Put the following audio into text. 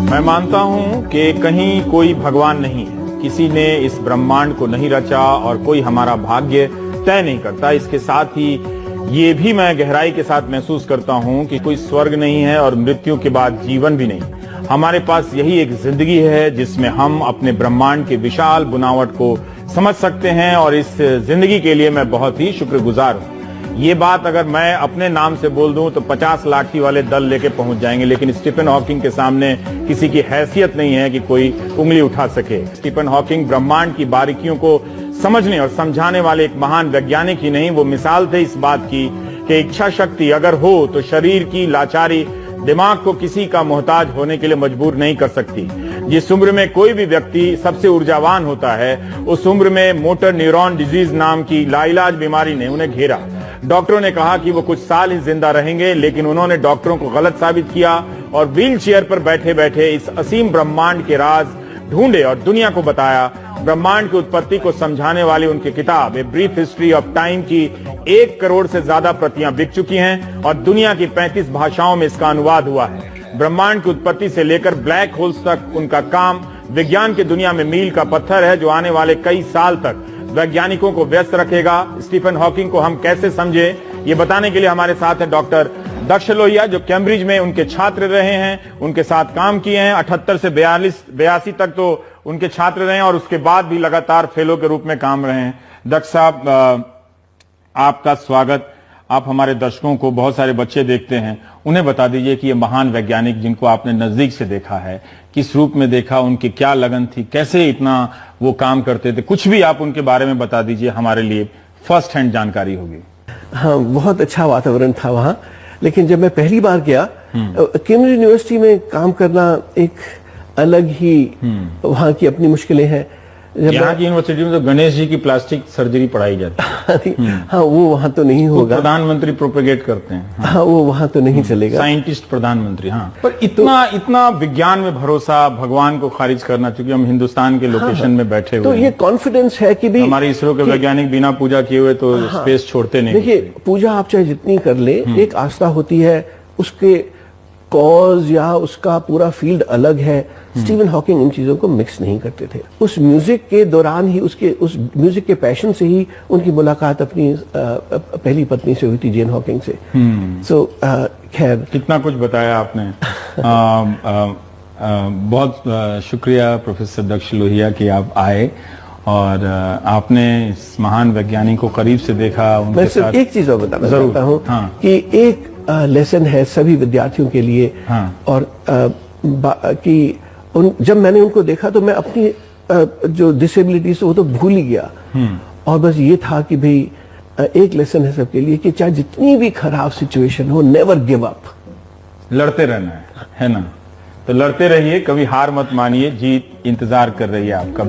मैं मानता हूं कि कहीं कोई भगवान नहीं है, किसी ने इस ब्रह्मांड को नहीं रचा और कोई हमारा भाग्य तय नहीं करता। इसके साथ ही ये भी मैं गहराई के साथ महसूस करता हूं कि कोई स्वर्ग नहीं है और मृत्यु के बाद जीवन भी नहीं। हमारे पास यही एक जिंदगी है जिसमें हम अपने ब्रह्मांड के विशाल बुनावट को समझ सकते हैं और इस जिंदगी के लिए मैं बहुत ही शुक्रगुजार हूं। ये बात अगर मैं अपने नाम से बोल दूं तो 50 लाठी वाले दल लेके पहुंच जाएंगे, लेकिन स्टीफन हॉकिंग के सामने किसी की हैसियत नहीं है कि कोई उंगली उठा सके। स्टीफन हॉकिंग ब्रह्मांड की बारीकियों को समझने और समझाने वाले एक महान वैज्ञानिक ही नहीं, वो मिसाल थे इस बात की कि इच्छा शक्ति अगर हो तो शरीर की लाचारी दिमाग को किसी का मोहताज होने के लिए मजबूर नहीं कर सकती। जिस उम्र में कोई भी व्यक्ति सबसे ऊर्जावान होता है, उस उम्र में मोटर न्यूरॉन डिजीज नाम की लाइलाज बीमारी ने उन्हें घेरा। डॉक्टरों ने कहा कि वो कुछ साल ही जिंदा रहेंगे, लेकिन उन्होंने डॉक्टरों को गलत साबित किया और व्हील चेयर पर बैठे बैठे इस असीम ब्रह्मांड के राज ढूंढे और दुनिया को बताया। ब्रह्मांड की उत्पत्ति को समझाने वाली उनकी किताब a brief history of time की 1 करोड़ से ज्यादा प्रतियां बिक चुकी हैं और दुनिया की 35 भाषाओं में इसका अनुवाद हुआ है। ब्रह्मांड की उत्पत्ति से लेकर ब्लैक होल्स तक उनका काम विज्ञान की दुनिया में मील का पत्थर है, जो आने वाले कई साल तक वैज्ञानिकों को व्यस्त रखेगा। स्टीफन हॉकिंग को हम कैसे समझे, ये बताने के लिए हमारे साथ है डॉक्टर दक्ष लोहिया, जो कैम्ब्रिज में उनके छात्र रहे हैं, उनके साथ काम किए हैं। 78 से 82 तक तो उनके छात्र रहे हैं और उसके बाद भी लगातार फेलो के रूप में काम रहे हैं। दक्ष साहब, आपका स्वागत। आप हमारे दर्शकों को, बहुत सारे बच्चे देखते हैं, उन्हें बता दीजिए कि ये महान वैज्ञानिक जिनको आपने नजदीक से देखा है, किस रूप में देखा, उनकी क्या लगन थी, कैसे इतना वो काम करते थे, कुछ भी आप उनके बारे में बता दीजिए, हमारे लिए फर्स्ट हैंड जानकारी होगी। हाँ, बहुत अच्छा वातावरण था वहाँ, लेकिन जब मैं पहली बार गया कैम्ब्रिज यूनिवर्सिटी में काम करना एक अलग ही वहाँ की अपनी मुश्किलें हैं। यहाँ की यूनिवर्सिटी में तो गणेश जी की प्लास्टिक सर्जरी पढ़ाई जाती है। हाँ, वो वहाँ तो नहीं होगा। प्रधानमंत्री प्रोपेगेट करते हैं। हाँ, वो वहाँ तो नहीं चलेगा। साइंटिस्ट प्रधानमंत्री। हाँ, पर इतना विज्ञान में भरोसा, भगवान को खारिज करना, चूंकि हम हिंदुस्तान के लोकेशन में बैठे हुए तो ये कॉन्फिडेंस है कि भी हमारे इसरो के वैज्ञानिक बिना पूजा किए हुए तो स्पेस छोड़ते नहीं। देखिए, पूजा आप चाहे जितनी कर ले, एक आस्था होती है, उसके कॉज या उसका पूरा फील्ड अलग है। स्टीफन हॉकिंग इन चीजों को मिक्स नहीं करते थे। उस म्यूजिक के दौरान ही, उस म्यूजिक के पैशन से ही उनकी मुलाकात अपनी पहली पत्नी से हुई थी, जेन हॉकिंग से। सो खैर, कितना कुछ बताया आपने। बहुत शुक्रिया प्रोफेसर दक्ष लोहिया कि आप आए और आपने इस महान वैज्ञानिक को करीब से देखा। मैं सिर्फ एक चीज और बताना चाहता हूँ कि एक लेसन है सभी विद्यार्थियों के लिए। और कि जब मैंने उनको देखा तो मैं अपनी जो डिसेबिलिटीज वो तो भूल ही गया, और बस ये था कि भाई एक लेसन है सबके लिए कि चाहे जितनी भी खराब सिचुएशन हो, नेवर गिव अप, लड़ते रहना है ना। तो लड़ते रहिए, कभी हार मत मानिए, जीत इंतजार कर रही है आपका।